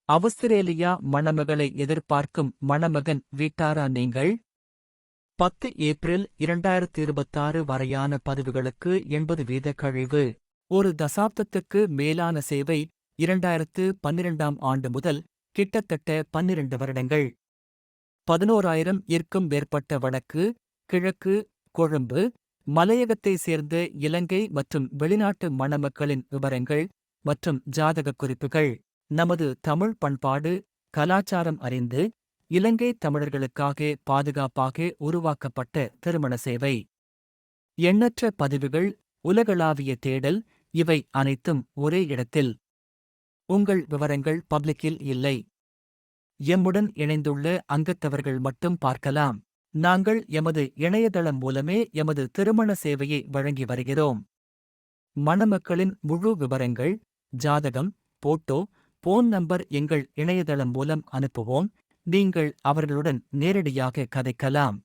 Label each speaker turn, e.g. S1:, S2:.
S1: Australia மணமகளை எதிர்பார்க்கும் மணமகன் வீட்டாரா நீங்கள்? 10 ஏப்ரல் 2026 வரையான பதிவுகளுக்கு 80% கழிவு. ஒரு தசாப்தத்துக்கு மேலான சேவை. 2012ஆம் ஆண்டு முதல் கிட்டத்தட்ட 12 வருடங்கள். 11,000 இற்கும் மேற்பட்ட வடக்கு, கிழக்கு, கொழும்பு, மலையகத்தைச் சேர்ந்த இலங்கை மற்றும் வெளிநாட்டு மணமக்களின் விவரங்கள் மற்றும் ஜாதகக் குறிப்புகள். நமது தமிழ் பண்பாடு, கலாச்சாரம் அறிந்து, இலங்கை தமிழர்களுக்காக பாதுகாப்பாக உருவாக்கப்பட்ட திருமண சேவை. எண்ணற்ற பதிவுகள், உலகளாவிய தேடல், இவை அனைத்தும் ஒரே இடத்தில். உங்கள் விவரங்கள் பப்ளிக்கில் இல்லை. எம்முடன் இணைந்துள்ள அங்கத்தவர்கள் மட்டும் பார்க்கலாம். நாங்கள் எமது இணையதளம் மூலமே எமது திருமண சேவையை வழங்கி வருகிறோம். மணமக்களின் முழு விவரங்கள், ஜாதகம், போட்டோ, போன் நம்பர் எங்கள் இணையதளம் மூலம் அனுப்புவோம். நீங்கள் அவர்களுடன் நேரடியாக கதைக்கலாம்.